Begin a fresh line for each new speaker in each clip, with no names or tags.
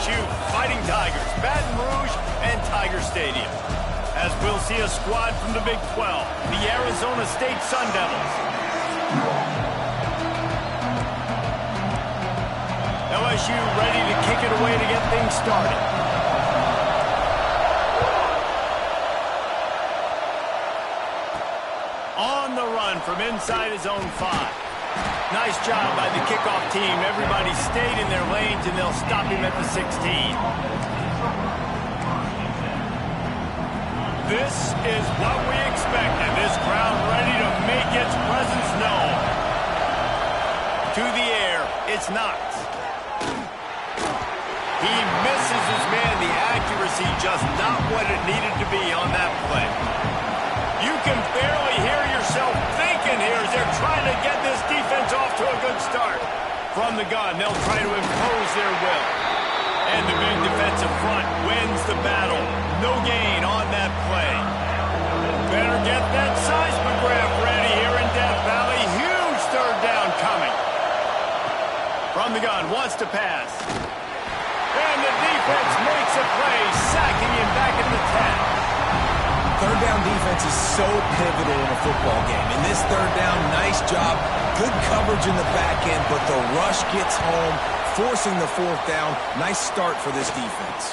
LSU Fighting Tigers, Baton Rouge, and Tiger Stadium. As we'll see a squad from the Big 12, the Arizona State Sun Devils. LSU ready to kick it away to get things started. On the run from inside his own 5. Nice job by the kickoff team. Everybody stayed in their lanes, and they'll stop him at the 16. This is what we expected. This crowd ready to make its presence known. To the air, it's Knox. He misses his man. The accuracy just not what it needed to be on that play. You can barely hear yourself thinking here as they're trying to get this defense off to a good start. From the gun, they'll try to impose their will. And the big defensive front wins the battle. No gain on that play. Better get that seismograph ready here in Death Valley. Huge third down coming. From the gun, wants to pass. And the defense makes a play, sacking him back in the 10.
Third down defense is so pivotal in a football game. In this third down, nice job. Good coverage in the back end, but the rush gets home, forcing the fourth down. Nice start for this defense.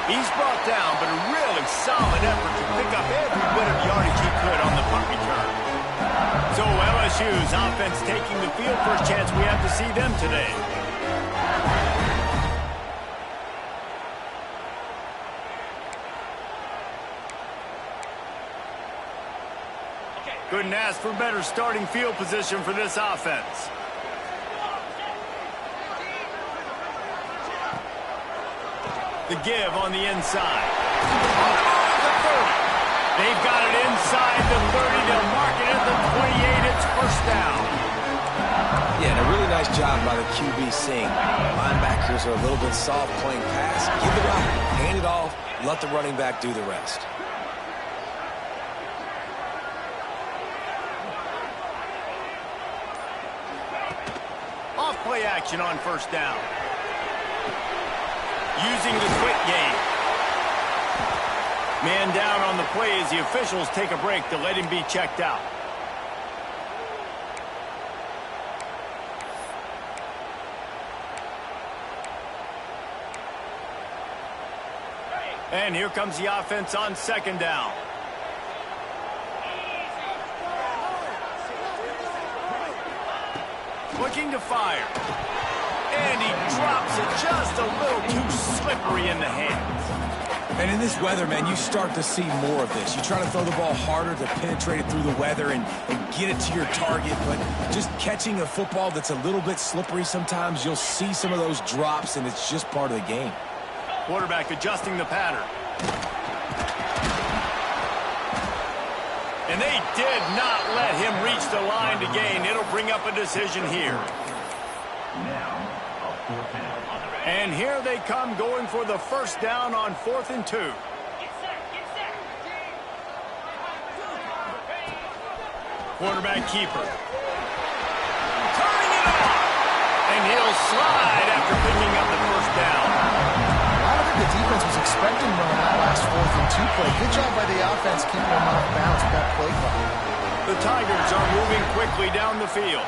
He's brought down, but a really solid effort to pick up every bit of yardage he could on the punt return. So LSU's offense taking the field. First chance we have to see them today. Couldn't ask for better starting field position for this offense. The give on the inside. On the 30. They've got it inside the 30. They'll mark it at the 28. It's first down.
Yeah, and a really nice job by the QB seeing. Linebackers are a little bit soft playing pass. Give it up, hand it off, let the running back do the rest.
Play action on first down. Using the quick game. Man down on the play as the officials take a break to let him be checked out. And here comes the offense on second down. Looking to fire. And he drops it just a little too slippery in the hands.
And in this weather, man, you start to see more of this. You try to throw the ball harder to penetrate it through the weather and get it to your target, but just catching a football that's a little bit slippery sometimes, you'll see some of those drops, and it's just part of the game.
Quarterback adjusting the pattern. And they did not let him reach the line to gain. It'll bring up a decision here. And here they come going for the first down on 4th and 2. Quarterback keeper. Turning it off. And he'll slide after picking up the first down.
I don't think the defense was expecting him on that last 4th and 2 play. Good job by the offense keeping him off bounds with that play call.
The Tigers are moving quickly down the field.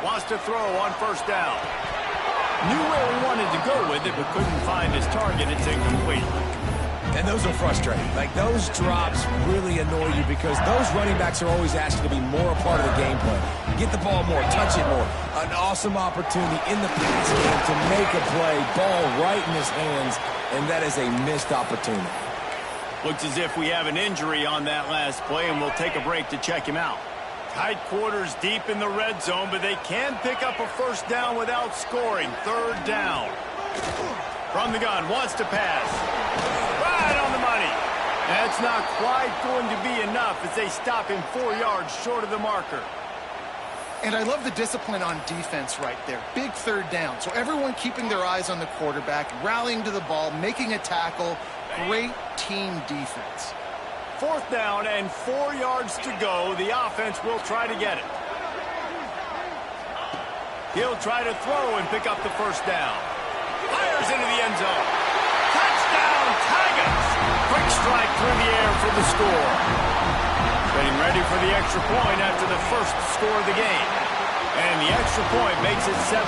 Wants to throw on first down. Knew where he wanted to go with it, but couldn't find his target. It's incomplete.
And those are frustrating. Like, those drops really annoy you because those running backs are always asking to be more a part of the game plan. Get the ball more, touch it more. An awesome opportunity in the pass game to make a play, ball right in his hands, and that is a missed opportunity.
Looks as if we have an injury on that last play, and we'll take a break to check him out. Tight quarters deep in the red zone, but they can pick up a first down without scoring. Third down. From the gun, wants to pass. Right on the money. That's not quite going to be enough as they stop him 4 yards short of the marker.
And I love the discipline on defense right there. Big third down. So everyone keeping their eyes on the quarterback, rallying to the ball, making a tackle. Great team defense.
4th down and 4 yards to go. The offense will try to get it. He'll try to throw and pick up the first down. Fires into the end zone. Touchdown, Tigers! Quick strike through the air for the score. Getting ready for the extra point after the first score of the game. And the extra point makes it 7-0.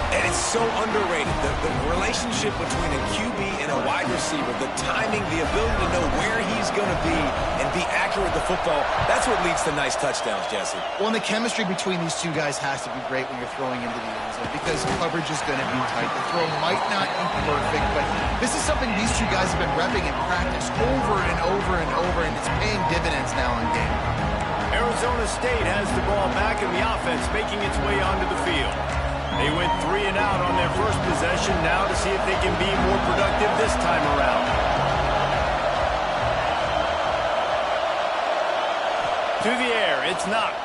And it's so underrated. The relationship between a QB and a wide receiver, the timing, the ability to know where he's going to be and be accurate with the football, that's what leads to nice touchdowns, Jesse.
Well, and the chemistry between these two guys has to be great when you're throwing into the end zone because coverage is going to be tight. The throw might not be perfect, but this is something these two guys have been repping in practice over and over and over, and it's paying dividends now in game.
Arizona State has the ball back in the offense, making its way onto the field. They went 3 and out on their first possession, now to see if they can be more productive this time around. To the air, it's Knox.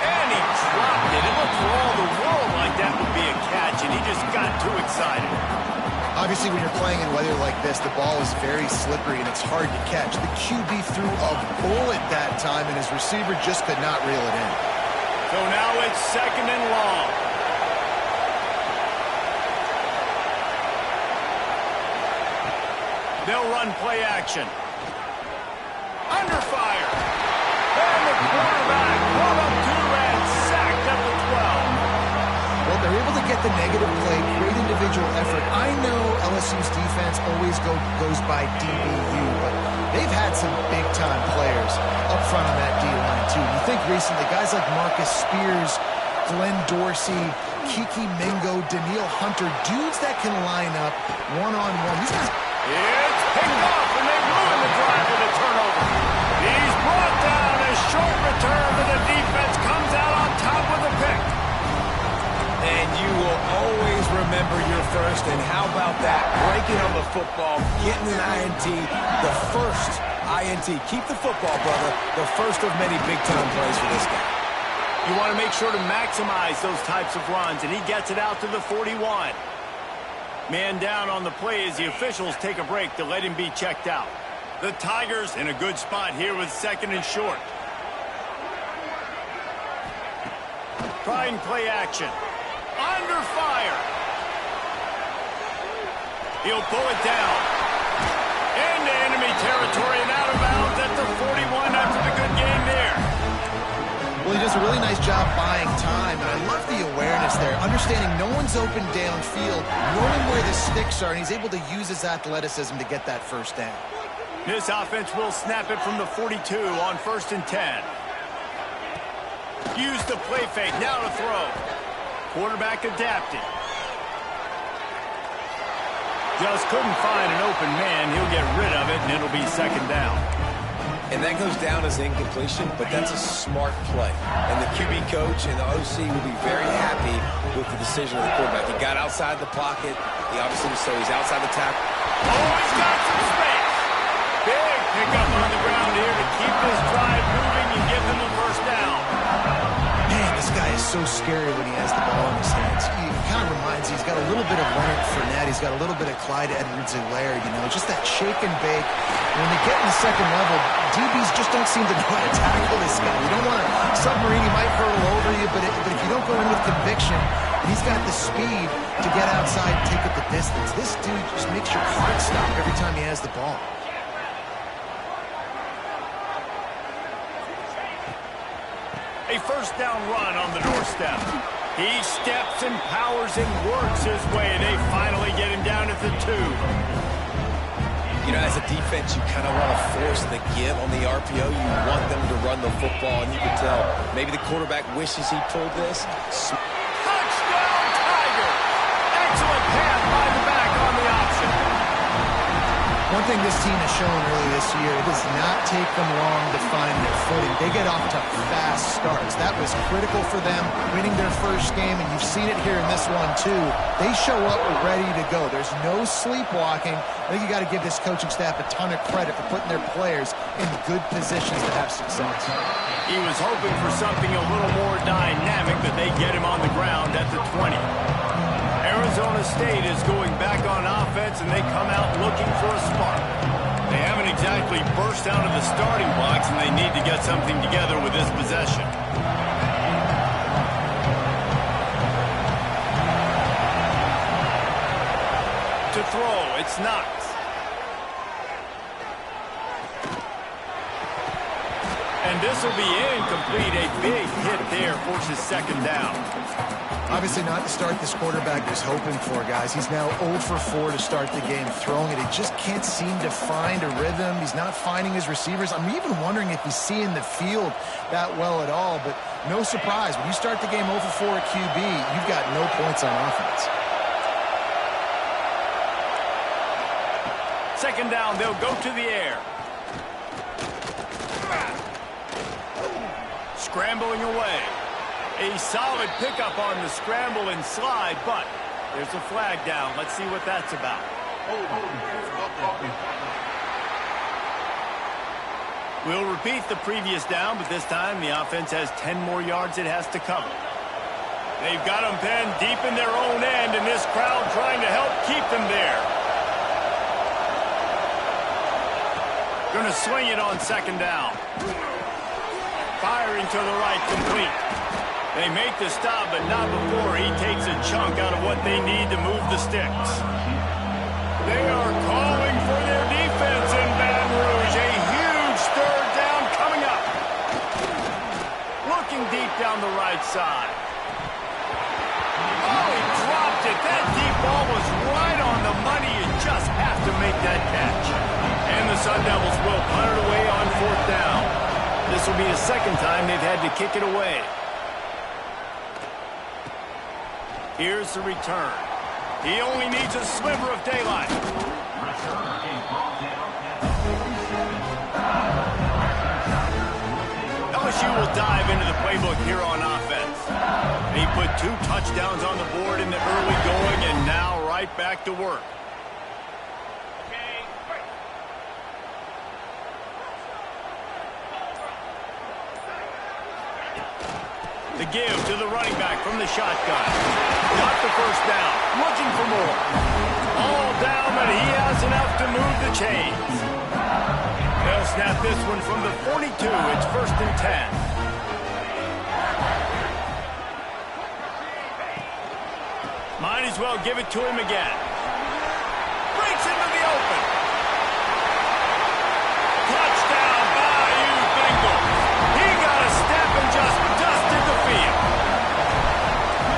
And he dropped it. It looked for all the world like that would be a catch, and he just got too excited.
Obviously, when you're playing in weather like this, the ball is very slippery and it's hard to catch. The QB threw a bullet that time, and his receiver just could not reel it in.
So now it's 2nd and long. They'll run play action. Under fire. And the quarterback brought up 2 and sacked at the 12.
Well, they're able to get the negative play, great individual effort. I know LSU's defense always goes by DBU, but they've had some big-time players up front on that D-line, too. You think recently, guys like Marcus Spears, Glenn Dorsey, Kiki Mingo, Daniil Hunter, dudes that can line up one-on-one. These guys...
It's picked off, and they ruin the drive with a turnover. He's brought down. A short return, but the defense comes out on top with a pick.
And you will always remember your first, and how about that? Breaking on the football, getting an INT, the first INT. Keep the football, brother. The first of many big-time plays for this guy.
You want to make sure to maximize those types of runs, and he gets it out to the 41. Man down on the play as the officials take a break to let him be checked out. The Tigers in a good spot here with 2nd and short. Trying play action. Under fire. He'll pull it down. Into enemy territory and out of bounds at the 41 after the good game there.
Well, he does a really nice job buying time, and I love the awareness there. Understanding no one's open downfield, knowing where the sticks are, and he's able to use his athleticism to get that first down.
This offense will snap it from the 42 on 1st and 10. Use the play fake, now to throw. Quarterback adapted. Just couldn't find an open man. He'll get rid of it, and it'll be 2nd down.
And that goes down as incompletion, but that's a smart play. And the QB coach and the OC will be very happy with the decision of the quarterback. He got outside the pocket. He obviously so he's outside the tackle.
Oh, he's got some space. Big pickup on the ground here to keep this drive moving and give them a first down.
Man, this guy is so scary when he has the ball in his hands. He kind of reminds me, he's got a little bit of Leonard Fournette. He's got a little bit of Clyde Edwards-Helaire, you know, just that shake and bake. When they get in the 2nd level, DBs just don't seem to know how to tackle this guy. You don't want to submarine, he might hurtle over you, but if you don't go in with conviction, he's got the speed to get outside and take it the distance. This dude just makes your heart stop every time he has the ball.
A first down run on the doorstep. He steps and powers and works his way. They finally get him down at the 2.
You know, as a defense, you kind of want to force the give on the RPO. You want them to run the football, and you can tell maybe the quarterback wishes he pulled this.
Touchdown, Tiger! Excellent pass by the back on the option.
One thing this team has shown early this year, it does not take them long to find their footing. They get off to fast starts. That was critical for them, winning their first game, and you've seen it here in this one, too. They show up ready to go. There's no sleepwalking. I think you got to give this coaching staff a ton of credit for putting their players in good positions to have success.
He was hoping for something a little more dynamic, but they get him on the ground at the 20. Arizona State is going back on offense, and they come out looking for a spark. They haven't exactly burst out of the starting blocks, and they need to get something together with this possession. To throw, it's Knox. And this will be incomplete. A big hit there forces second down.
Obviously not the start this quarterback was hoping for, guys. He's now 0 for 4 to start the game throwing it. He just can't seem to find a rhythm. He's not finding his receivers. I'm even wondering if he's seeing the field that well at all. But no surprise. When you start the game 0 for 4 at QB, you've got no points on offense.
Second down, they'll go to the air. Scrambling away. A solid pickup on the scramble and slide, but there's a flag down. Let's see what that's about. We'll repeat the previous down, but this time the offense has 10 more yards it has to cover. They've got them penned deep in their own end, and this crowd trying to help keep them there. Going to swing it on second down. Firing to the right, complete. They make the stop, but not before he takes a chunk out of what they need to move the sticks. They are calling for their defense in Baton Rouge. A huge third down coming up. Looking deep down the right side. Oh, he dropped it. That deep ball was right on the money. You just have to make that catch. And the Sun Devils will punt it away on fourth down. This will be the second time they've had to kick it away. Here's the return. He only needs a sliver of daylight. LSU will dive into the playbook here on offense. He put 2 touchdowns on the board in the early going, and now right back to work. The give to the running back from the shotgun. Got the first down. Looking for more. All down, but he has enough to move the chains. They'll snap this one from the 42. It's 1st and 10. Might as well give it to him again. Breaks into the open. Touchdown, Bayou Bengals. He got a step and just dusted the field.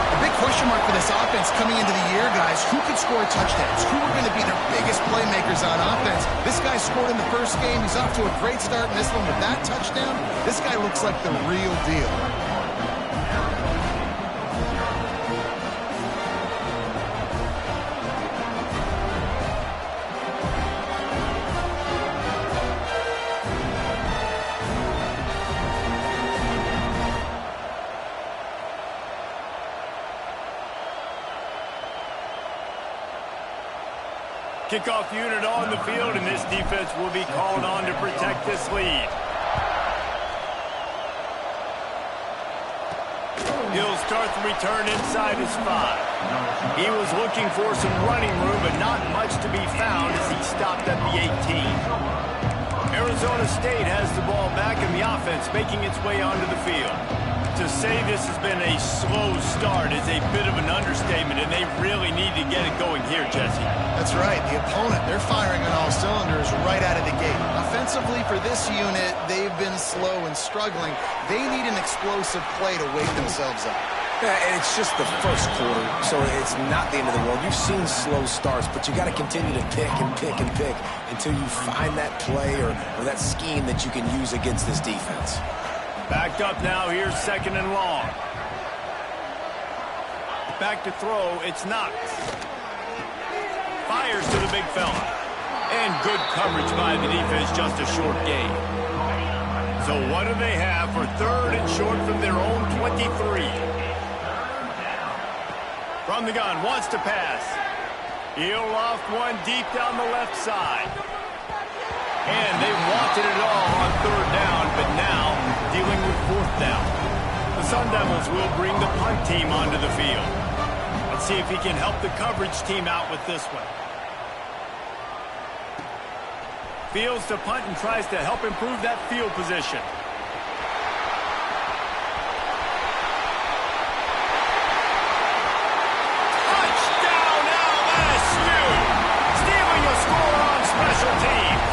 A big question mark for this offense coming into the year, guys. Who could score touchdowns? Who are going to be their biggest playmakers on offense? This guy scored in the first game. He's off to a great start in this one with that touchdown. This guy looks like the real deal.
Kickoff unit on the field, and this defense will be called on to protect this lead. He'll start the return inside his 5. He was looking for some running room, but not much to be found as he stopped at the 18. Arizona State has the ball back, and the offense making its way onto the field. To say this has been a slow start is a bit of an understatement, and they really need to get it going here, Jesse.
That's right. The opponent, they're firing on all cylinders right out of the gate. Offensively, for this unit, they've been slow and struggling. They need an explosive play to wake themselves up.
Yeah, and it's just the first quarter, so it's not the end of the world. You've seen slow starts, but you got to continue to pick and pick and pick until you find that play or that scheme that you can use against this defense.
Backed up now, here's 2nd and long. Back to throw, it's Knox. Fires to the big fella. And good coverage by the defense, just a short gain. So what do they have for 3rd and short from their own 23? From the gun, wants to pass. He'll loft one deep down the left side. And they wanted it all on 3rd down, but now dealing with 4th down. The Sun Devils will bring the punt team onto the field. Let's see if he can help the coverage team out with this one. Fields to punt and tries to help improve that field position. Touchdown LSU! Stealing a score on special teams.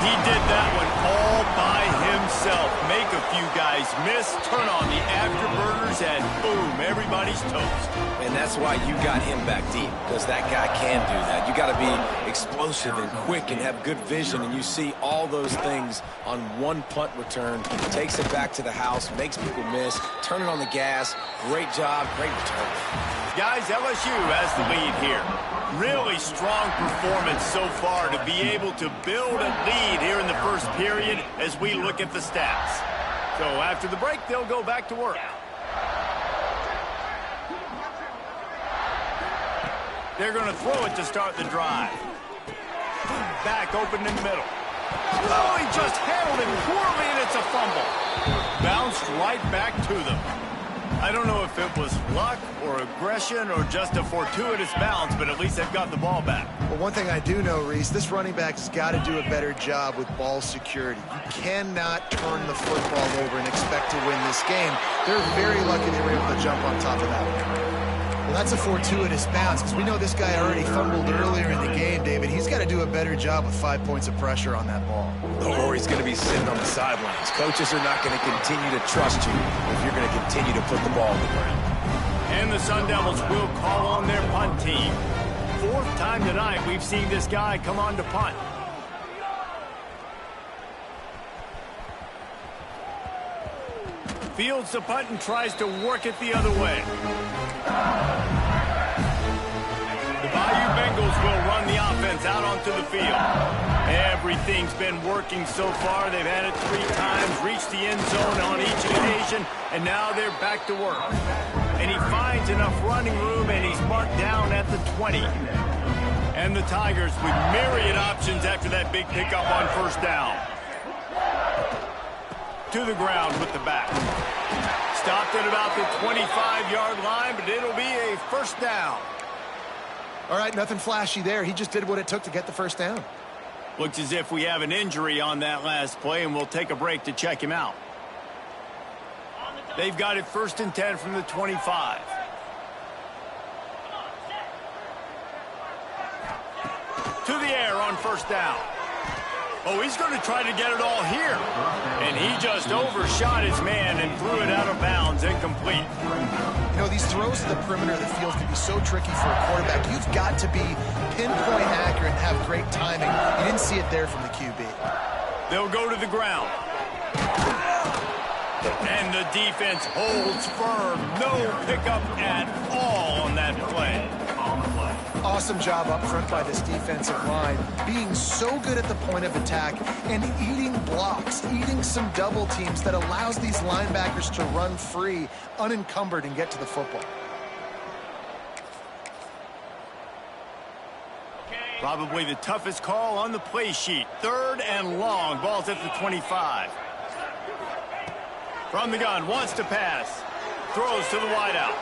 He did that one all by himself. Make a few guys miss, turn on the afterburners, and boom, everybody's toast.
And that's why you got him back deep, because that guy can do that. You got to be explosive and quick and have good vision, and you see all those things on one punt return. Takes it back to the house, makes people miss, turning on the gas. Great job, great return.
Guys, LSU has the lead here. Really strong performance so far to be able to build a lead here in the first period as we look at the stats. So after the break, they'll go back to work. They're going to throw it to start the drive. Back open in the middle. Oh, he just handled it poorly, and it's a fumble. Bounced right back to them. I don't know if it was luck or aggression or just a fortuitous bounce, but at least they've got the ball back.
Well, one thing I do know, Reese, this running back has got to do a better job with ball security. You cannot turn the football over and expect to win this game. They're very lucky they were able to jump on top of that one. Well, that's a fortuitous bounce, because we know this guy already fumbled earlier in the game, David. He's got to do a better job with 5 points of pressure on that ball.
Or he's going to be sitting on the sidelines. Coaches are not going to continue to trust you if you're going to continue to put the ball on the ground.
And the Sun Devils will call on their punt team. Fourth time tonight we've seen this guy come on to punt. Fields the punt and tries to work it the other way. The Bayou Bengals will run the offense out onto the field. Everything's been working so far. They've had it 3 times, reached the end zone on each occasion, and now they're back to work. And he finds enough running room, and he's marked down at the 20. And the Tigers with myriad options after that big pickup on first down. To the ground with the back. Stopped at about the 25-yard line, but it'll be a first down.
All right, nothing flashy there. He just did what it took to get the first down.
Looks as if we have an injury on that last play, and we'll take a break to check him out. They've got it 1st and 10 from the 25. To the air on first down. Oh, he's going to try to get it all here. And he just overshot his man and threw it out of bounds, incomplete.
You know, these throws to the perimeter of the field can be so tricky for a quarterback. You've got to be pinpoint accurate and have great timing. You didn't see it there from the QB.
They'll go to the ground. And the defense holds firm. No pickup at all on that play.
Awesome job up front by this defensive line, being so good at the point of attack and eating blocks, eating some double teams that allows these linebackers to run free, unencumbered, and get to the football.
Probably the toughest call on the play sheet. 3rd and long. Ball's at the 25. From the gun, wants to pass. Throws to the wideout.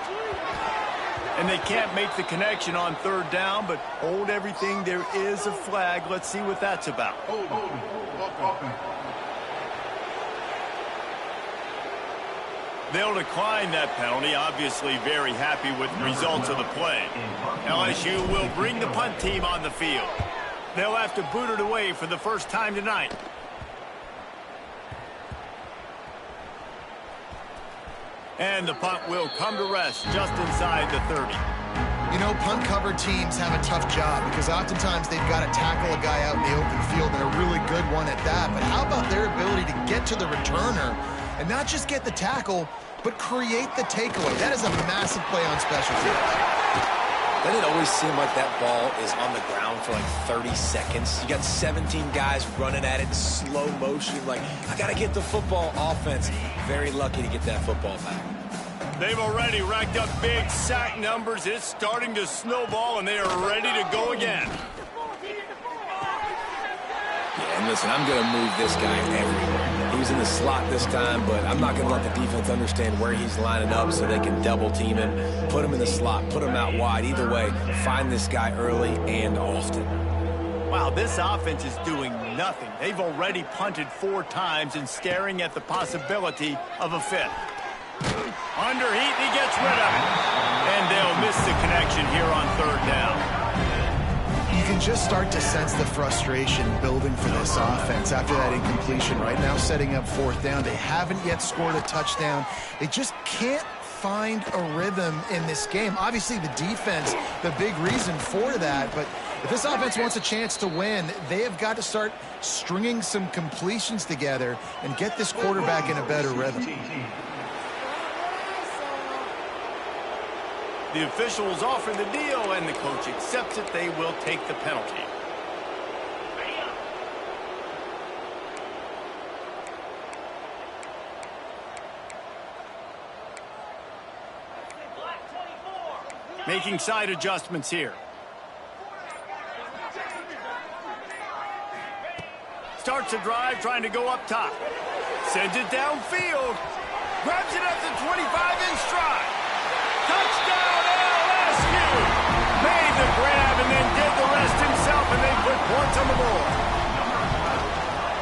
And they can't make the connection on 3rd down, but hold everything. There is a flag. Let's see what that's about. They'll decline that penalty. Obviously very happy with the results of the play. LSU will bring the punt team on the field. They'll have to boot it away for the first time tonight. And the punt will come to rest just inside the 30.
You know, punt cover teams have a tough job because oftentimes they've got to tackle a guy out in the open field, and a really good one at that. But how about their ability to get to the returner and not just get the tackle, but create the takeaway? That is a massive play on special teams.
Doesn't it always seem like that ball is on the ground for like 30 seconds? You got 17 guys running at it, slow motion, like, I got to get the football. Offense, very lucky to get that football back.
They've already racked up big sack numbers. It's starting to snowball, and they are ready to go again.
Yeah, and listen, I'm going to move this guy everywhere. He was in the slot this time, but I'm not going to let the defense understand where he's lining up so they can double team him, put him in the slot, put him out wide. Either way, find this guy early and often.
Wow, this offense is doing nothing. They've already punted 4 times and staring at the possibility of a 5th. Underheat, he gets rid of it. And they'll miss the connection here on 3rd down.
You can just start to sense the frustration building for this offense after that incompletion. Right now, setting up 4th down. They haven't yet scored a touchdown. They just can't find a rhythm in this game. Obviously, the defense, the big reason for that, but if this offense wants a chance to win, they have got to start stringing some completions together and get this quarterback in a better rhythm.
The officials offer the deal, and the coach accepts it. They will take the penalty. Making side adjustments here. Starts a drive, trying to go up top. Sends it downfield. Grabs it at the 25 in stride. Touchdown, LSU! Made the grab and then did the rest himself, and they put points on the board.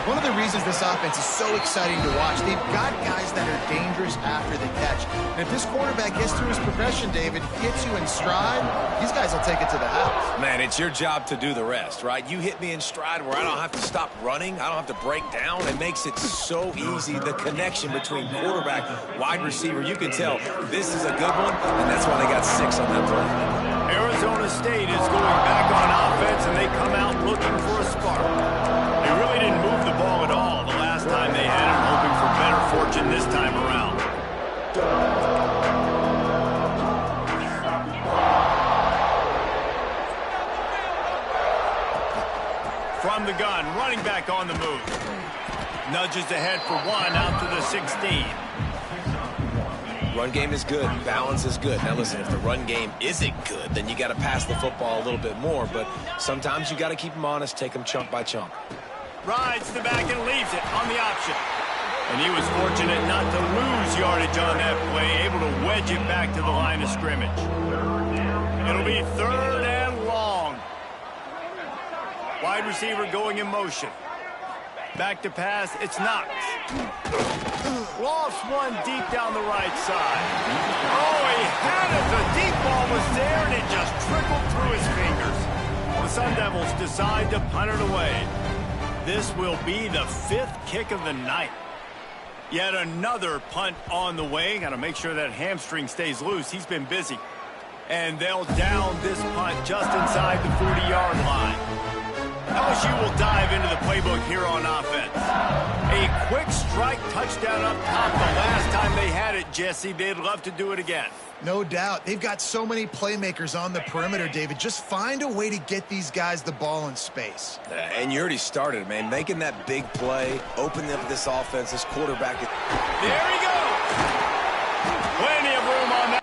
One of the reasons this offense is so exciting to watch, they've got guys that are dangerous after the catch. And if this quarterback gets through his progression, David, gets you in stride, these guys will take it to the house.
Man, it's your job to do the rest, right? You hit me in stride where I don't have to stop running. I don't have to break down. It makes it so easy, the connection between quarterback, wide receiver. You can tell this is a good one, and that's why they got 6 on that play.
Arizona State is going back on offense, and they come out looking for a spark. They really didn't move the ball at all the last time they had it, hoping for better fortune this time around. From the gun, running back on the move. Nudges ahead for 1 out to the 16.
Run game is good. Balance is good. Now, listen, if the run game isn't good, then you got to pass the football a little bit more. But sometimes you got to keep them honest, take them chunk by chunk.
Rides the back and leaves it on the option. And he was fortunate not to lose yardage on that play, able to wedge it back to the line of scrimmage. It'll be 3rd and long. Wide receiver going in motion. Back to pass, it's Knox. Lost one deep down the right side. Oh, he had it. The deep ball was there, and it just trickled through his fingers. The Sun Devils decide to punt it away. This will be the 5th kick of the night. Yet another punt on the way. Got to make sure that hamstring stays loose. He's been busy. And they'll down this punt just inside the 40-yard line. LSU will dive into the playbook here on offense. A quick strike touchdown up top the last time they had it, Jesse. They'd love to do it again.
No doubt. They've got so many playmakers on the perimeter, David. Just find a way to get these guys the ball in space.
And you already started, man. Making that big play, opening up this offense, this quarterback.
There he goes. Plenty of room on that.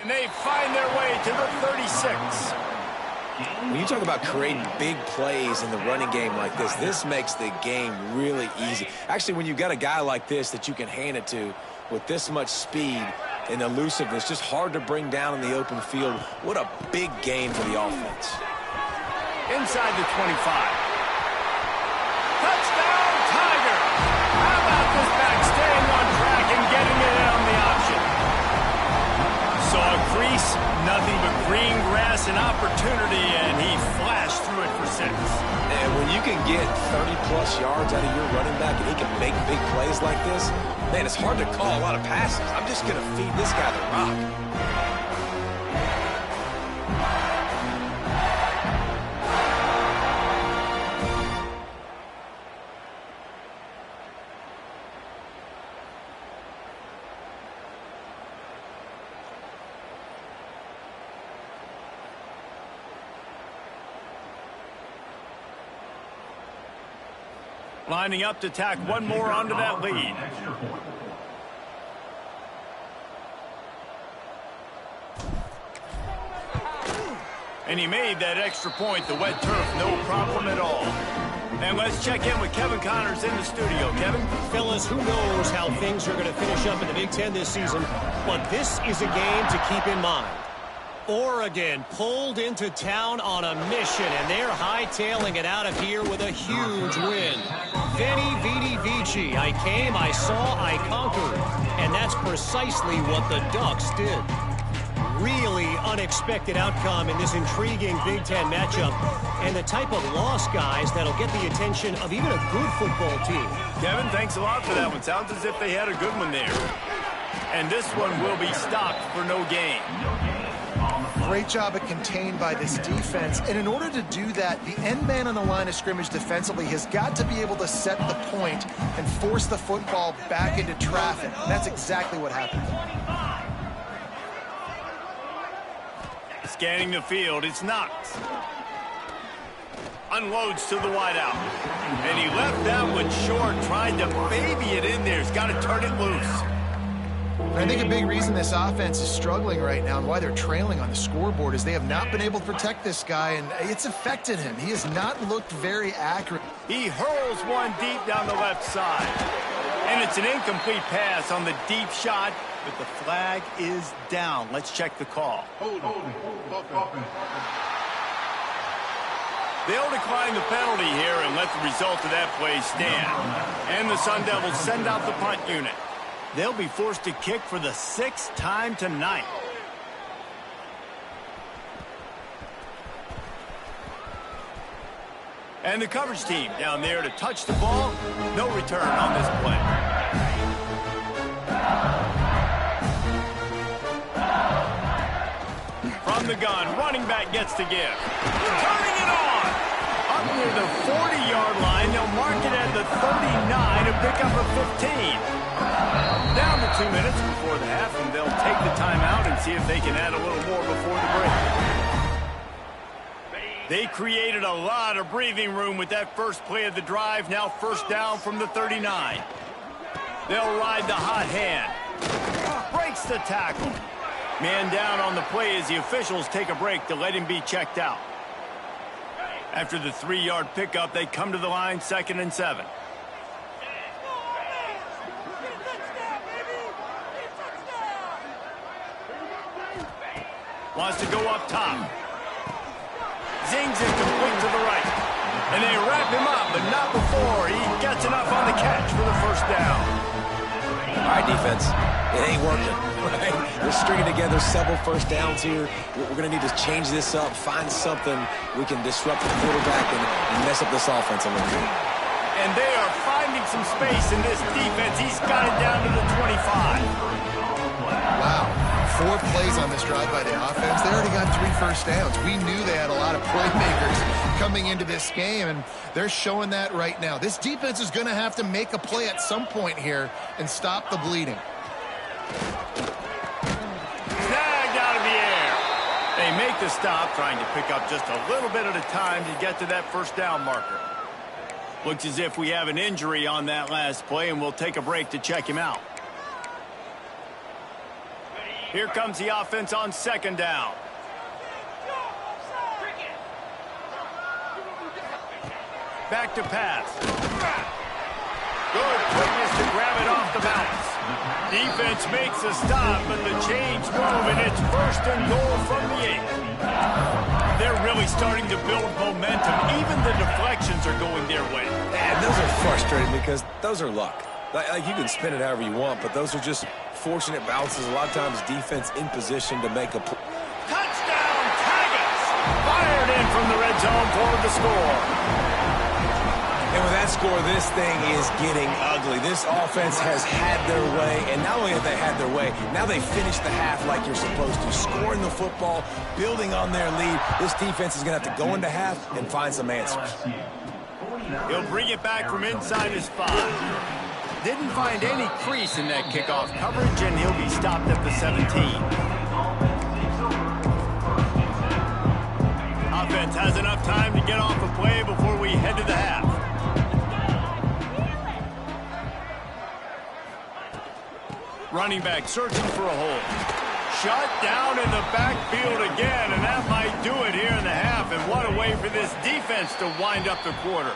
And they find their way to the 36.
When you talk about creating big plays in the running game like this makes the game really easy. Actually, when you've got a guy like this that you can hand it to with this much speed and elusiveness, just hard to bring down in the open field. What a big game for the offense.
Inside the 25. Touchdown, Tiger! How about this back staying on track and getting it in on the option? Saw a crease, nothing but green grass and opportunity, and he flashed through it for 6.
And when you can get 30-plus yards out of your running back and he can make big plays like this, man, it's hard to call a lot of passes. I'm just going to feed this guy the rock.
Lining up to tack one more onto that lead. And he made that extra point, the wet turf, no problem at all. And let's check in with Kevin Connors in the studio. Kevin?
Fellas, who knows how things are going to finish up in the Big Ten this season, but this is a game to keep in mind. Oregon pulled into town on a mission, and they're hightailing it out of here with a huge win. Veni, Vidi, Vici. I came, I saw, I conquered. And that's precisely what the Ducks did. Really unexpected outcome in this intriguing Big Ten matchup, and the type of loss, guys, that'll get the attention of even a good football team.
Kevin, thanks a lot for that one. Sounds as if they had a good one there. And this one will be stopped for no gain.
Great job at contained by this defense. And in order to do that, the end man on the line of scrimmage defensively has got to be able to set the point and force the football back into traffic. And that's exactly what happened.
Scanning the field, it's Knox. Unloads to the wideout. And he left that one short, trying to baby it in there. He's got to turn it loose.
I think a big reason this offense is struggling right now and why they're trailing on the scoreboard is they have not been able to protect this guy, and it's affected him. He has not looked very accurate.
He hurls one deep down the left side. And it's an incomplete pass on the deep shot, but the flag is down. Let's check the call. They'll decline the penalty here and let the result of that play stand. And the Sun Devils send out the punt unit. They'll be forced to kick for the 6th time tonight. And the coverage team down there to touch the ball. No return on this play. From the gun, running back gets to give. Turning it on! Up near the 40-yard line, they'll mark it at the 39 and pick up a 15. Down to 2 minutes before the half, and they'll take the timeout and see if they can add a little more before the break. They created a lot of breathing room with that first play of the drive. Now first down from the 39. They'll ride the hot hand. Breaks the tackle. Man down on the play as the officials take a break to let him be checked out. After the 3-yard pickup, they come to the line, 2nd and 7. Wants to go up top. Zings it complete to the right. And they wrap him up, but not before he gets enough on the catch for the first down.
All right, defense. It ain't working. Right? We're stringing together several first downs here. We're going to need to change this up, find something we can disrupt the quarterback and mess up this offense a little bit.
And they are finding some space in this defense. He's got it down to the 25.
Wow. 4 plays on this drive by the offense. They already got 3 first downs. We knew they had a lot of playmakers coming into this game, and they're showing that right now. This defense is going to have to make a play at some point here and stop the bleeding.
Snagged out of the air. They make the stop, trying to pick up just a little bit at a time to get to that first down marker. Looks as if we have an injury on that last play, and we'll take a break to check him out. Here comes the offense on 2nd down. Back to pass. Good quickness to grab it off the bounce. Defense makes a stop, but the chains move, and it's 1st and goal from the 8. They're really starting to build momentum. Even the deflections are going their way.
And those are frustrating because those are luck. Like you can spin it however you want, but those are just fortunate bounces. A lot of times defense in position to make a play.
Touchdown, Tigers! Fired in from the red zone for the score.
And with that score, this thing is getting ugly. This offense has had their way, and not only have they had their way, now they finish the half like you're supposed to, scoring the football, building on their lead. This defense is going to have to go into half and find some answers.
He'll bring it back from inside his 5. Didn't find any crease in that kickoff coverage, and he'll be stopped at the 17. Offense has enough time to get off a play before we head to the half. running back searching for a hole. Shut down in the backfield again, and that might do it here in the half. And what a way for this defense to wind up the quarter.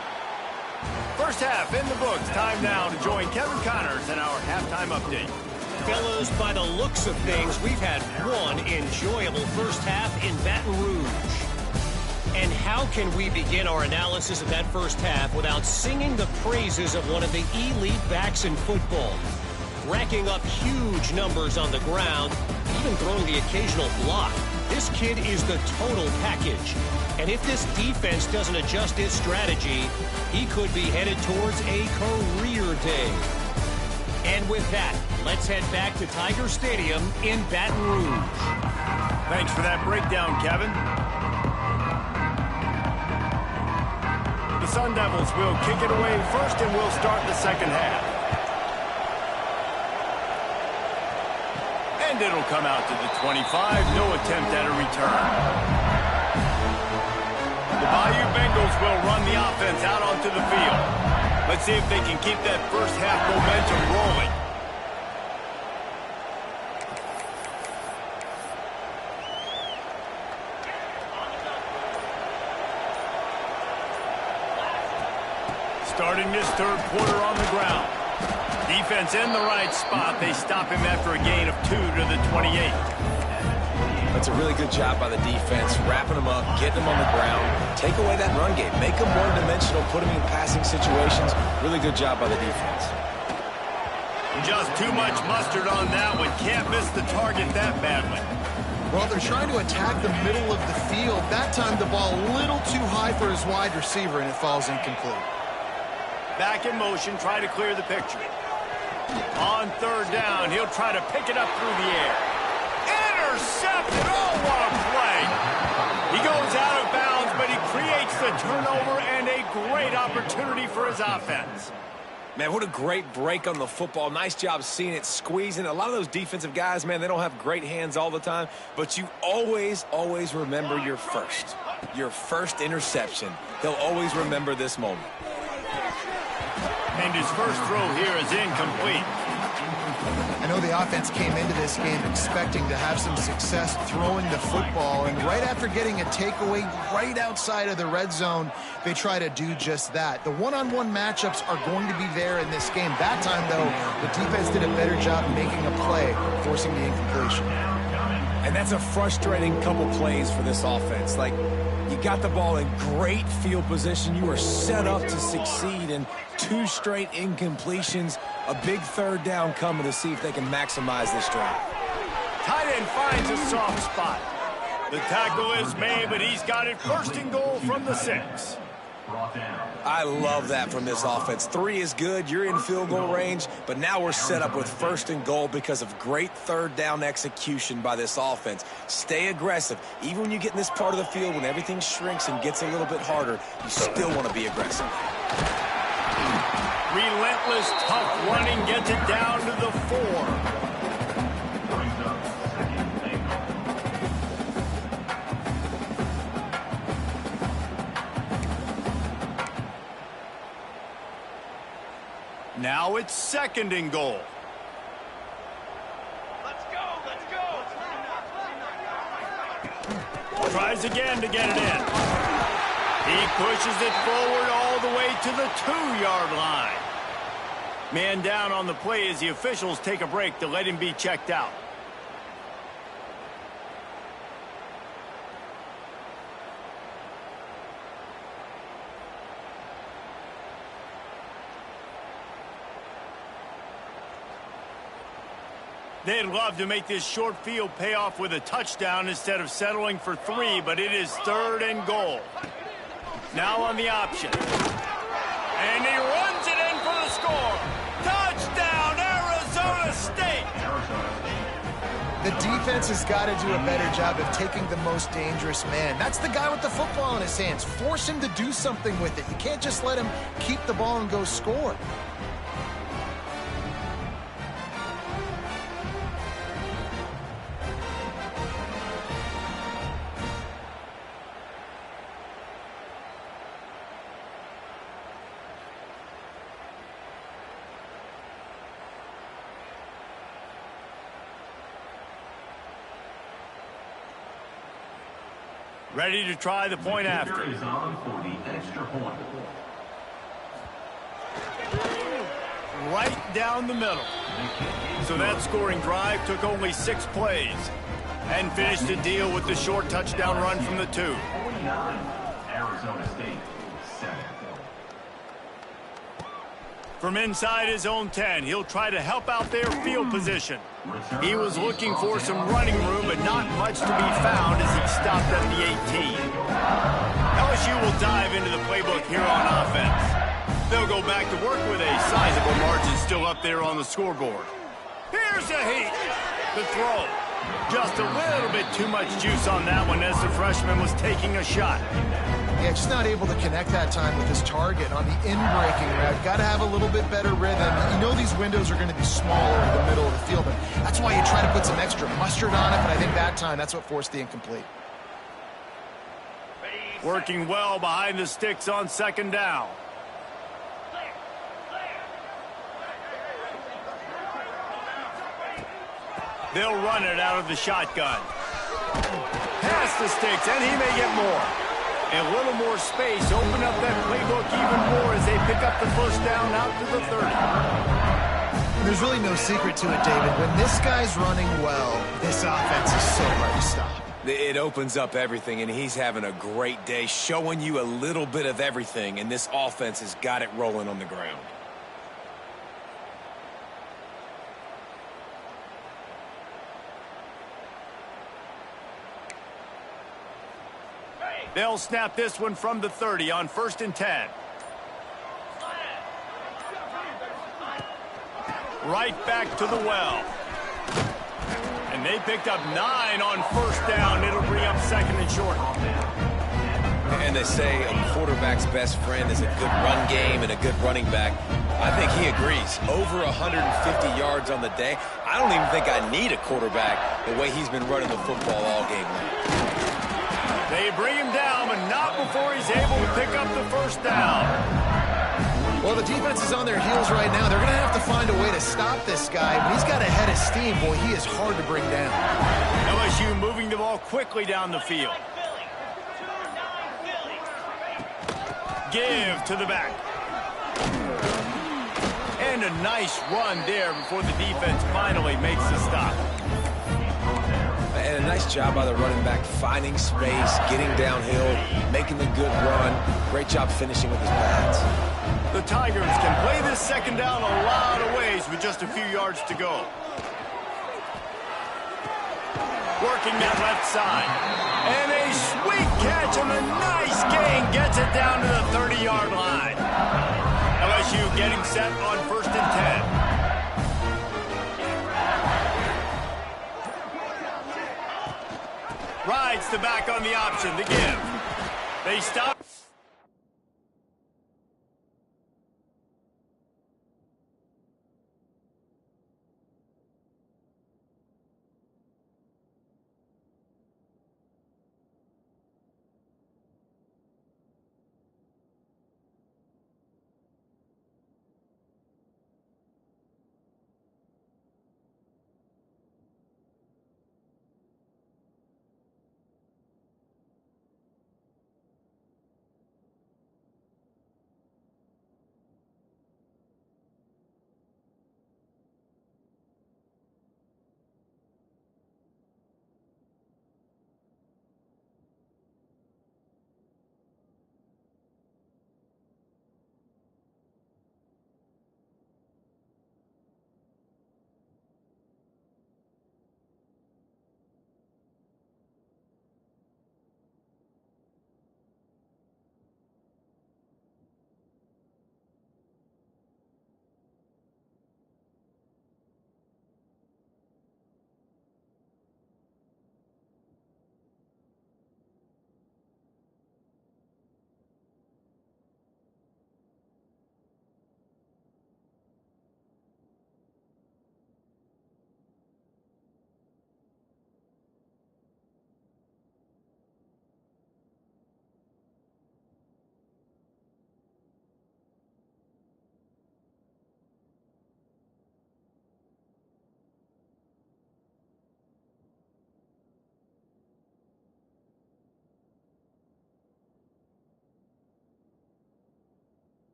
First half in the books. Time now to join Kevin Connors in our halftime update.
Fellas, by the looks of things, we've had one enjoyable first half in Baton Rouge. And how can we begin our analysis of that first half without singing the praises of one of the elite backs in football? Racking up huge numbers on the ground, even throwing the occasional block. This kid is the total package. And if this defense doesn't adjust its strategy, he could be headed towards a career day. And with that, let's head back to Tiger Stadium in Baton Rouge.
Thanks for that breakdown, Kevin. The Sun Devils will kick it away first, and we'll start the second half. And it'll come out to the 25. No attempt at a return. The Bayou Bengals will run the offense out onto the field. Let's see if they can keep that first half momentum rolling. Starting this third quarter on the ground. Defense in the right spot. They stop him after a gain of 2 to the 28.
That's a really good job by the defense, wrapping them up, getting them on the ground. Take away that run game. Make them one-dimensional, put them in passing situations. Really good job by the defense.
Just too much mustard on that one. Can't miss the target that badly.
Well, they're trying to attack the middle of the field. That time the ball a little too high for his wide receiver, and it falls incomplete.
Back in motion, try to clear the picture. On third down, he'll try to pick it up through the air. Intercepted! Oh, what a play! He goes out of bounds, but he creates the turnover and a great opportunity for his offense.
Man, what a great break on the football. Nice job seeing it, squeezing. A lot of those defensive guys, man, they don't have great hands all the time, but you always, always remember your first interception. He'll always remember this moment.
And his first throw here is incomplete.
I know the offense came into this game expecting to have some success throwing the football, and right after getting a takeaway right outside of the red zone, they try to do just that. The one-on-one matchups are going to be there in this game. That time, though, the defense did a better job making a play, forcing the incompletion.
And that's a frustrating couple plays for this offense. Like, you got the ball in great field position. You are set up to succeed, and 2 straight incompletions. A big third down coming to see if they can maximize this drive.
Tight end finds a soft spot. The tackle is made, but he's got it first and goal from the 6.
I love that from this offense. 3 is good. You're in field goal range, but now we're set up with first and goal because of great third down execution by this offense. Stay aggressive. Even when you get in this part of the field, when everything shrinks and gets a little bit harder, you still want to be aggressive.
Relentless, tough running gets it down to the 4. Now it's second and goal.
Let's go, let's go.
Tries again to get it in. He pushes it forward all the way to the 2-yard line. Man down on the play as the officials take a break to let him be checked out. They'd love to make this short field pay off with a touchdown instead of settling for 3, but it is third and goal. Now on the option. And he runs it in for the score. Touchdown, Arizona State!
The defense has got to do a better job of taking the most dangerous man. That's the guy with the football in his hands. Force him to do something with it. You can't just let him keep the ball and go score.
Ready to try the point after.
Is on for the extra point.
Right down the middle. So that scoring drive took only 6 plays and finished the deal with the short touchdown run from the 2.
49, Arizona State, 7.
From inside his own 10, he'll try to help out their field position. He was looking for some running room, but not much to be found as he stopped at the 18. LSU will dive into the playbook here on offense. They'll go back to work with a sizable margin still up there on the scoreboard. Here's the heat. The throw. Just a little bit too much juice on that one as the freshman was taking a shot.
Yeah, just not able to connect that time with his target on the in-breaking route. Got to have a little bit better rhythm. You know these windows are going to be smaller in the middle of the field, and that's why you try to put some extra mustard on it, but I think that time that's what forced the incomplete.
Working well behind the sticks on second down. They'll run it out of the shotgun. Past the sticks, and he may get more. A little more space, open up that playbook even more as they pick up the first down out to the 30.
There's really no secret to it, David. When this guy's running well, this offense is so hard to stop.
It opens up everything, and he's having a great day, showing you a little bit of everything, and this offense has got it rolling on the ground.
They'll snap this one from the 30 on 1st and 10. Right back to the well. And they picked up 9 on 1st down. It'll bring up 2nd and short.
And they say a quarterback's best friend is a good run game and a good running back. I think he agrees. Over 150 yards on the day. I don't even think I need a quarterback the way he's been running the football all game long.
They bring him down, but not before he's able to pick up the first down.
Well, the defense is on their heels right now. They're going to have to find a way to stop this guy. When he's got a head of steam, boy, he is hard to bring down.
LSU moving the ball quickly down the field. Give to the back. And a nice run there before the defense finally makes the stop.
And a nice job by the running back, finding space, getting downhill, making a good run. Great job finishing with his pads.
The Tigers can play this second down a lot of ways with just a few yards to go. Working that left side. And a sweet catch and a nice gain gets it down to the 30-yard line. LSU getting set on 1st and 10. Rides the back on the option, the give. They stop.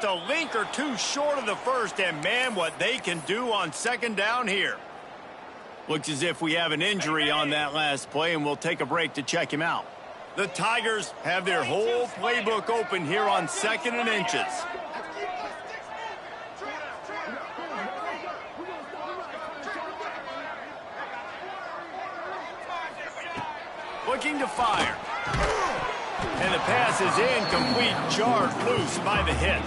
a link or two short of the first, and man, what they can do on second down here. Looks as if we have an injury on that last play, and we'll take a break to check him out. The Tigers have their whole playbook open here on 2nd and inches. Looking to fire. And the pass is incomplete, jarred loose by the hit.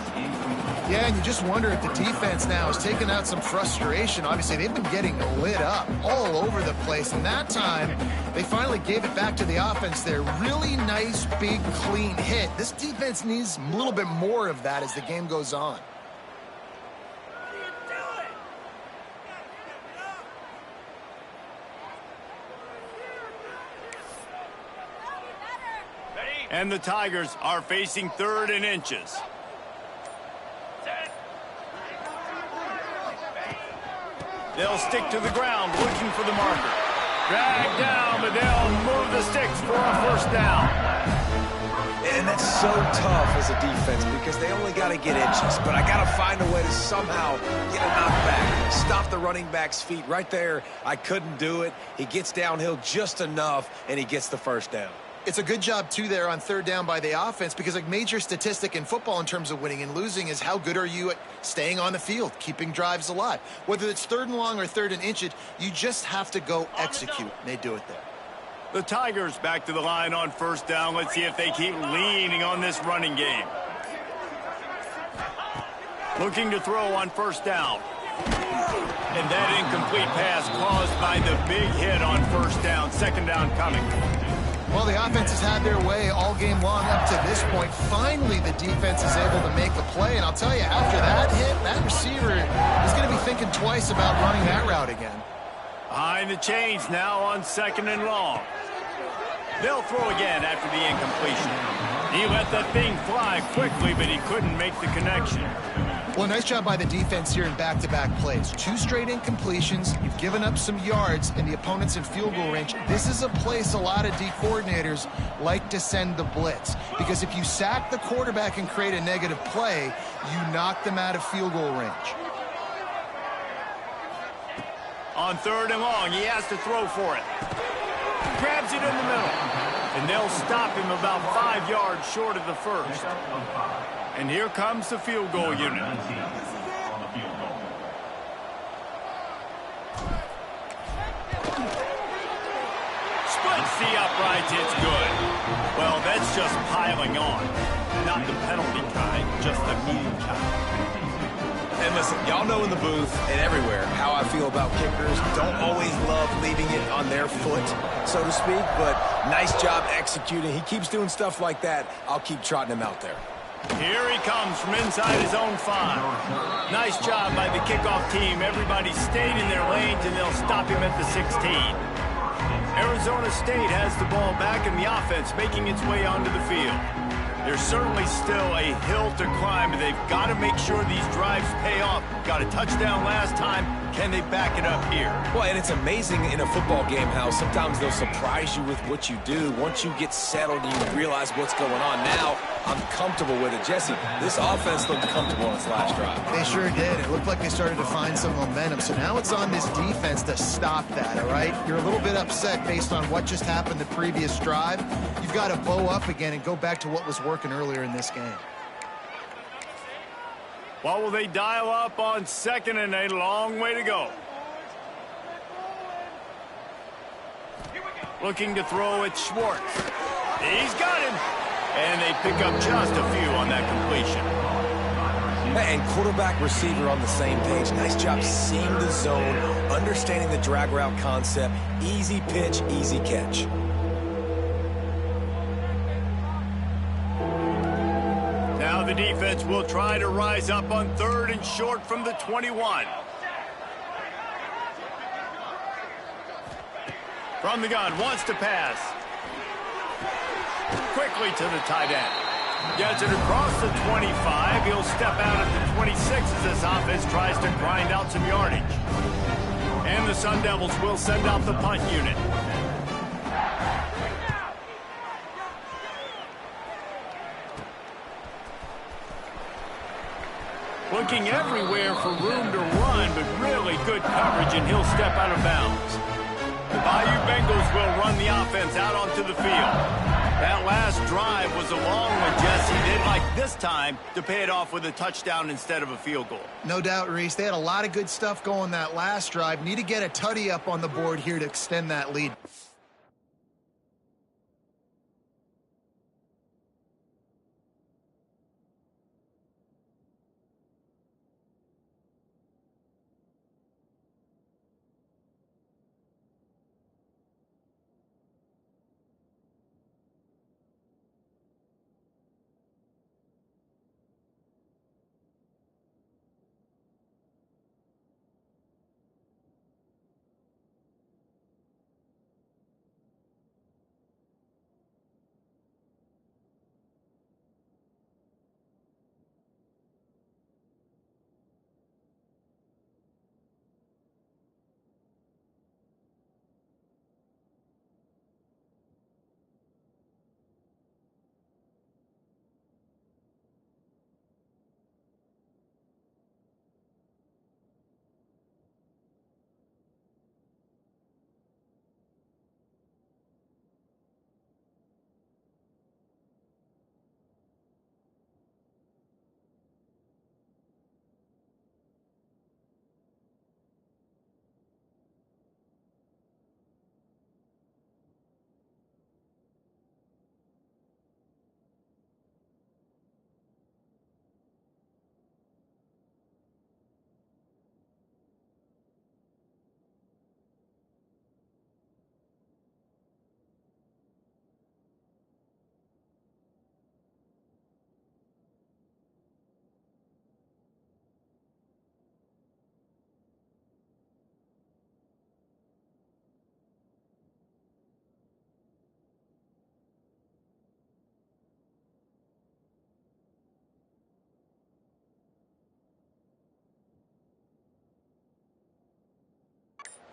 Yeah, and you just wonder if the defense now is taking out some frustration. Obviously, they've been getting lit up all over the place. And that time, they finally gave it back to the offense there. Really nice, big, clean hit. This defense needs a little bit more of that as the game goes on.
And the Tigers are facing 3rd and inches. They'll stick to the ground looking for the marker. Drag down, but they'll move the sticks for a first down.
And that's so tough as a defense because they only got to get inches. But I got to find a way to somehow get a knockback. Stop the running back's feet right there. I couldn't do it. He gets downhill just enough, and he gets the first down.
It's a good job, too, there on 3rd down by the offense because a major statistic in football in terms of winning and losing is how good are you at staying on the field, keeping drives alive. Whether it's 3rd and long or 3rd and inches, you just have to go execute. And they do it there.
The Tigers back to the line on 1st down. Let's see if they keep leaning on this running game. Looking to throw on 1st down. And that incomplete pass caused by the big hit on 1st down. 2nd down coming.
Well, the offense has had their way all game long up to this point. Finally, the defense is able to make a play. And I'll tell you, after that hit, that receiver is going to be thinking twice about running that route again.
Behind the chains now on 2nd and long. They'll throw again after the incompletion. He let that thing fly quickly, but he couldn't make the connection.
Well, nice job by the defense here in back-to-back plays. 2 straight incompletions. You've given up some yards, and the opponent's in field goal range. This is a place a lot of D coordinators like to send the blitz. Because if you sack the quarterback and create a negative play, you knock them out of field goal range.
On 3rd and long, he has to throw for it. Grabs it in the middle. And they'll stop him about 5 yards short of the first. And here comes the field goal unit. Splits the uprights, it's good. Well, that's just piling on. Not the penalty kind, just the medium kind.
And listen, y'all know in the booth and everywhere how I feel about kickers. Don't always love leaving it on their foot, so to speak, but nice job executing. He keeps doing stuff like that. I'll keep trotting him out there.
Here he comes from inside his own 5. Nice job by the kickoff team. Everybody stayed in their lanes, and they'll stop him at the 16. Arizona State has the ball back in the offense, making its way onto the field. There's certainly still a hill to climb, but they've got to make sure these drives pay off. Got a touchdown last time. Can they back it up here?
Well, and it's amazing in a football game how sometimes they'll surprise you with what you do. Once you get settled and you realize what's going on. Now, I'm comfortable with it. Jesse, this offense looked comfortable on its last drive.
They sure did. It looked like they started to find some momentum. So now it's on this defense to stop that, all right? You're a little bit upset based on what just happened the previous drive. You've got to bow up again and go back to what was working earlier in this game.
What will they dial up on 2nd and a long way to go? Looking to throw at Schwartz. He's got him. And they pick up just a few on that completion.
And quarterback receiver on the same page. Nice job seeing the zone, understanding the drag route concept. Easy pitch, easy catch.
Now the defense will try to rise up on 3rd and short from the 21. From the gun, wants to pass. Quickly to the tight end. Gets it across the 25. He'll step out at the 26 as this offense tries to grind out some yardage. And the Sun Devils will send out the punt unit. Looking everywhere for room to run, but really good coverage, and he'll step out of bounds. The Bayou Bengals will run the offense out onto the field. That last drive was a long one, Jesse. They'd like this time to pay it off with a touchdown instead of a field goal.
No doubt, Reese. They had a lot of good stuff going that last drive. Need to get a tutty up on the board here to extend that lead.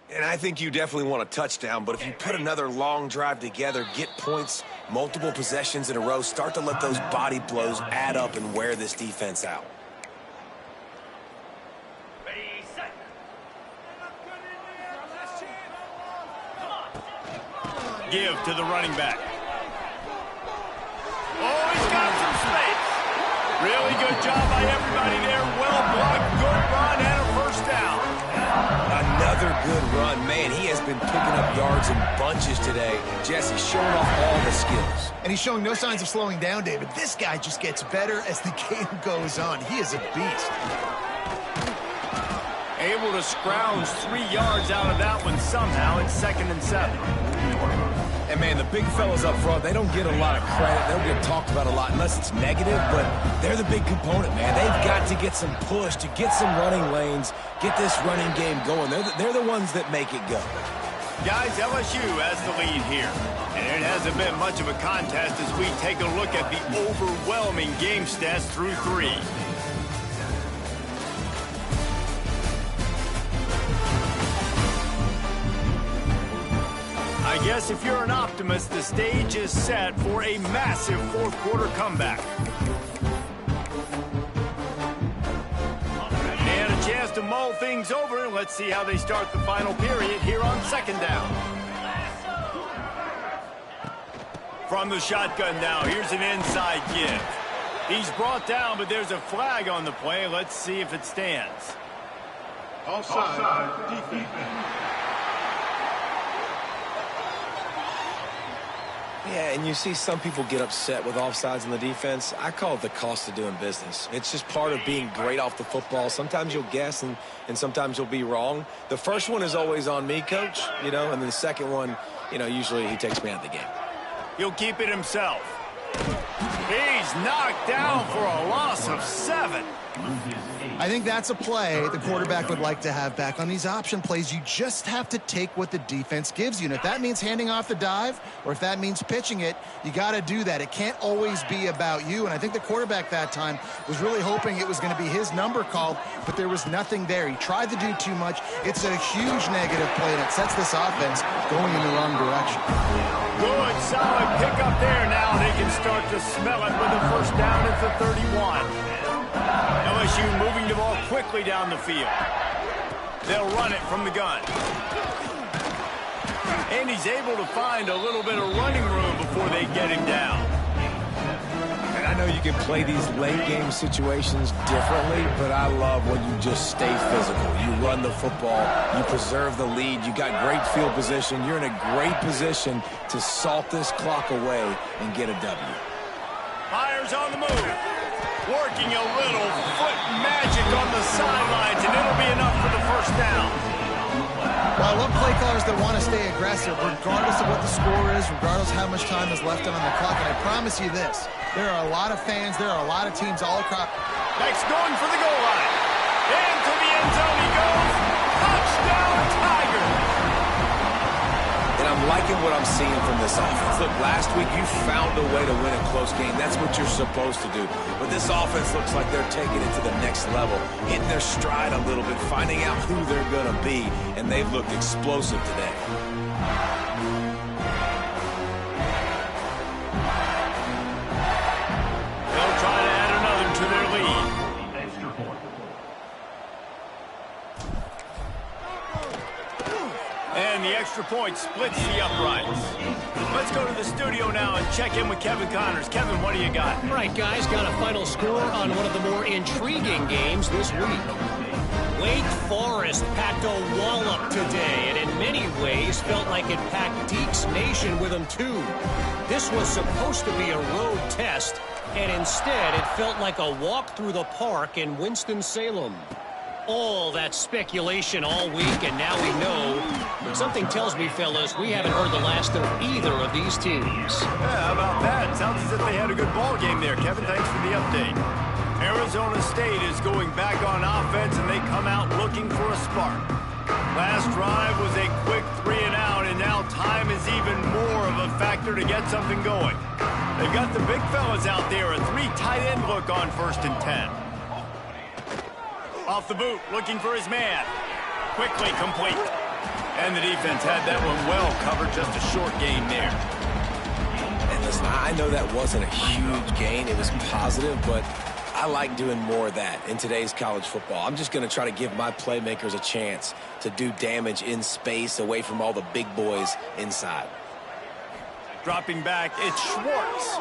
And I think you definitely want a touchdown, but if you put another long drive together, get points, multiple possessions in a row, start to let those body blows add up and wear this defense out.
Give to the running back. Oh, he's got some space. Really good job by everybody there. Well blocked, good run, and a first down.
Another good run. Man, he has been picking up yards in bunches today. Jesse showing off all the skills.
And he's showing no signs of slowing down, David. This guy just gets better as the game goes on. He is a beast.
Able to scrounge 3 yards out of that one somehow. It's 2nd and 7.
And, man, the big fellas up front, they don't get a lot of credit. They don't get talked about a lot unless it's negative, but they're the big component, man. They've got to get some push, to get some running lanes, get this running game going. They're the ones that make it go.
Guys, LSU has the lead here. And it hasn't been much of a contest as we take a look at the overwhelming game stats through 3. I guess if you're an optimist, the stage is set for a massive fourth-quarter comeback. And a chance to mull things over. Let's see how they start the final period here on 2nd down. From the shotgun now, here's an inside give. He's brought down, but there's a flag on the play. Let's see if it stands.
Offside, defense.
Yeah, and you see some people get upset with offsides in the defense. I call it the cost of doing business. It's just part of being great off the football. Sometimes you'll guess and sometimes you'll be wrong. The first one is always on me, Coach, and then the second one, usually he takes me out of the game.
He'll keep it himself. He's knocked down for a loss of 7.
I think that's a play the quarterback would like to have back. On these option plays, you just have to take what the defense gives you. And if that means handing off the dive or if that means pitching it, you got to do that. It can't always be about you. And I think the quarterback that time was really hoping it was going to be his number called, but there was nothing there. He tried to do too much. It's a huge negative play, and it sets this offense going in the wrong direction.
Good, solid pickup there. Now they can start to smell it with a first down at the 31. LSU LSU moving the ball quickly down the field. They'll run it from the gun. And he's able to find a little bit of running room before they get him down.
And I know you can play these late game situations differently, but I love when you just stay physical. You run the football, you preserve the lead, you got great field position, you're in a great position to salt this clock away and get a W.
Myers on the move. Working a little foot magic on the sidelines, and it'll be enough for the first down.
Well, I love play callers that want to stay aggressive, regardless of what the score is, regardless of how much time is left on the clock. And I promise you this, there are a lot of fans, there are a lot of teams all across.
Next, going for the goal line. Into the end zone he goes. Touchdown, Tiger.
And I'm liking what I'm seeing from this offense. Look, last week you found a way to win a close game. That's what you're supposed to do. But this offense looks like they're taking it to the next level, hitting their stride a little bit, finding out who they're going to be, and they've looked explosive today.
They'll try to add another to their lead.
Extra point.
And the extra point splits the uprights. Let's go to the studio now and check in with Kevin Connors. Kevin, what do you got?
All right, guys, got a final score on one of the more intriguing games this week. Wake Forest packed a wallop today, and in many ways felt like it packed Deeks Nation with them too. This was supposed to be a road test, and instead it felt like a walk through the park in Winston-Salem. All that speculation all week, and now we know. But something tells me, fellas, we haven't heard the last of either of these teams.
Yeah, how about that? Sounds as if they had a good ball game there. Kevin, thanks for the update. Arizona State is going back on offense, and they come out looking for a spark. Last drive was a quick 3 and out, and now time is even more of a factor to get something going. They've got the big fellas out there, a 3 tight end look on 1st and 10. Off the boot, looking for his man. Quickly complete. And the defense had that one well covered, just a short gain there.
And listen, I know that wasn't a huge gain. It was positive, but I like doing more of that in today's college football. I'm just going to try to give my playmakers a chance to do damage in space away from all the big boys inside.
Dropping back, it's Schwartz.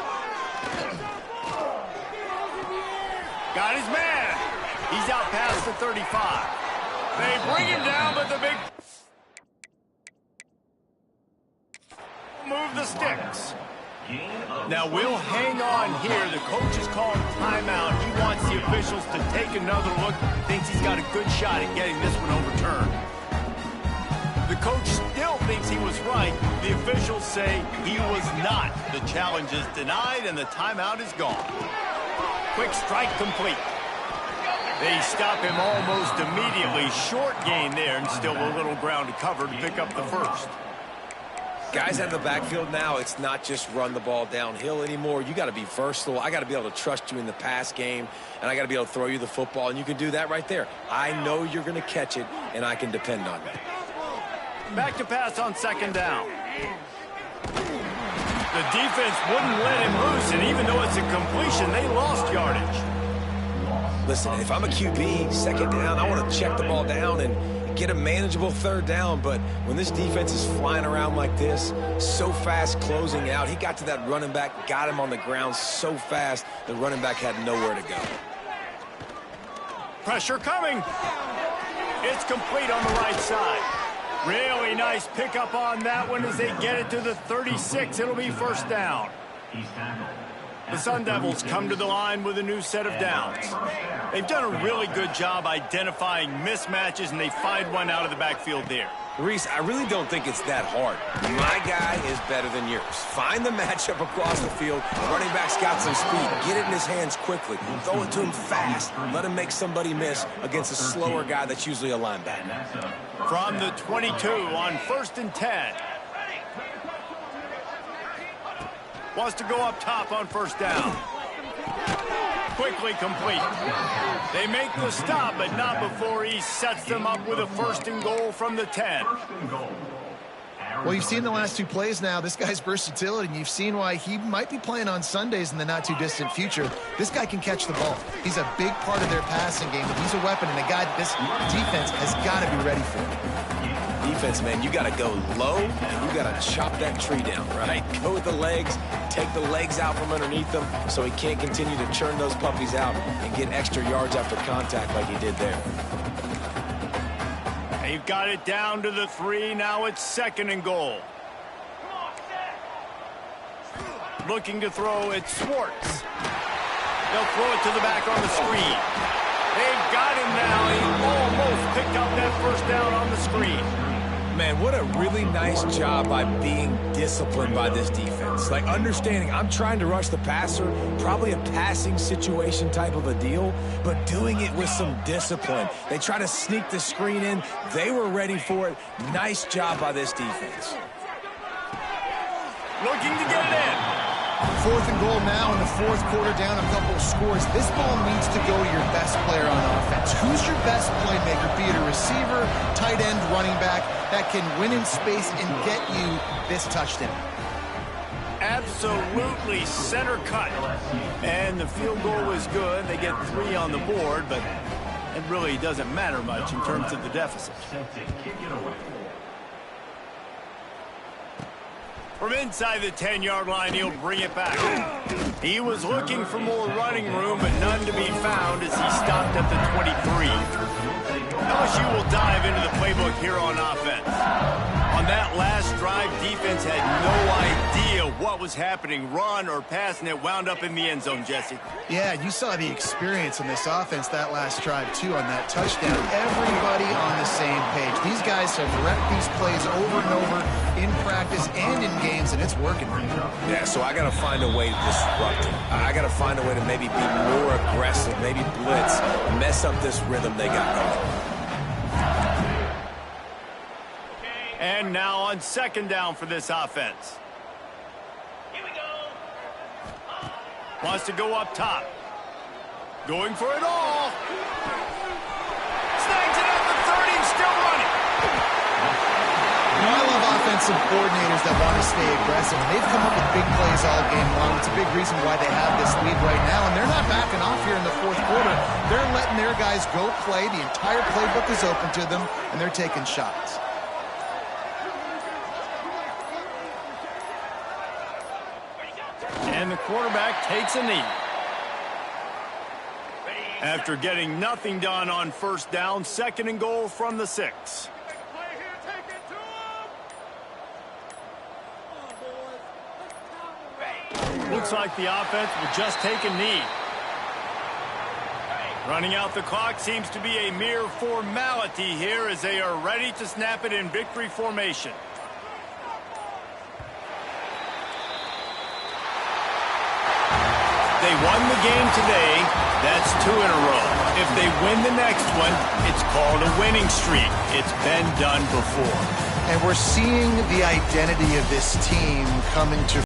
Got his man. He's out past the 35. They bring him down, but the big... move the sticks. Now we'll hang on here. The coach is calling timeout. He wants the officials to take another look. Thinks he's got a good shot at getting this one overturned. The coach still thinks he was right. The officials say he was not. The challenge is denied, and the timeout is gone. Quick strike complete. They stop him almost immediately. Short gain there, and still a little ground to cover to pick up the first.
Guys out of the backfield now, it's not just run the ball downhill anymore. You got to be versatile. I got to be able to trust you in the pass game, and I got to be able to throw you the football, and you can do that right there. I know you're going to catch it, and I can depend on that.
Back to pass on 2nd down. The defense wouldn't let him loose, and even though it's a completion, they lost yardage.
Listen, if I'm a QB, 2nd down, I want to check the ball down and get a manageable 3rd down, but when this defense is flying around like this, so fast closing out, he got to that running back, got him on the ground so fast, the running back had nowhere to go.
Pressure coming. It's complete on the right side. Really nice pickup on that one as they get it to the 36. It'll be 1st down. The Sun Devils come to the line with a new set of downs. They've done a really good job identifying mismatches, and they find one out of the backfield there.
Reese, I really don't think it's that hard. My guy is better than yours. Find the matchup across the field. The running back's got some speed. Get it in his hands quickly. Throw it to him fast. Let him make somebody miss against a slower guy that's usually a linebacker.
From the 22 on 1st and 10. Wants to go up top on 1st down. Quickly complete. They make the stop, but not before he sets them up with a 1st and goal from the 10.
Well, you've seen the last 2 plays now. This guy's versatility, and you've seen why he might be playing on Sundays in the not-too-distant future. This guy can catch the ball. He's a big part of their passing game, and he's a weapon and a guy that this defense has got to be ready for.
Defense, man, you got to go low, and you got to chop that tree down, right? Go with the legs, take the legs out from underneath them so he can't continue to churn those puppies out and get extra yards after contact like he did there.
They've got it down to the 3. Now it's 2nd and goal. Looking to throw, it's Schwartz. They'll throw it to the back on the screen. They've got him now. He almost picked up that first down on the screen.
Man, what a really nice job by being disciplined by this defense. Like, understanding I'm trying to rush the passer, probably a passing situation type of a deal, but doing it with some discipline. They try to sneak the screen in. They were ready for it. Nice job by this defense.
Looking to get it in.
4th and goal now in the 4th quarter, down a couple of scores. This ball needs to go to your best player on offense. Who's your best playmaker, be it a receiver, tight end, running back, that can win in space and get you this touchdown?
Absolutely center cut. And the field goal was good. They get 3 on the board, but it really doesn't matter much in terms of the deficit. From inside the 10-yard line, he'll bring it back. He was looking for more running room, but none to be found as he stopped at the 23. LSU will dive into the playbook here on offense. On that last drive, defense had no idea what was happening, run or pass, and it wound up in the end zone, Jesse.
Yeah, you saw the experience in this offense that last drive, too, on that touchdown. Everybody on the same page. These guys have repped these plays over and over in practice and in games, and it's working right now.
Yeah, so I got to find a way to disrupt him. I got to find a way to maybe be more aggressive, maybe blitz, mess up this rhythm they got going.
And now on 2nd down for this offense. Here we go. Wants to go up top. Going for it all. Snags it at the 30, still running.
I love offensive coordinators that want to stay aggressive. They've come up with big plays all game long. It's a big reason why they have this lead right now, and they're not backing off here in the 4th quarter. They're letting their guys go play. The entire playbook is open to them, and they're taking shots.
And the quarterback takes a knee. After getting nothing done on 1st down, 2nd and goal from the 6. Looks like the offense will just take a knee. Running out the clock seems to be a mere formality here as they are ready to snap it in victory formation. They won the game today. That's 2 in a row. If they win the next one, it's called a winning streak. It's been done before.
And we're seeing the identity of this team coming to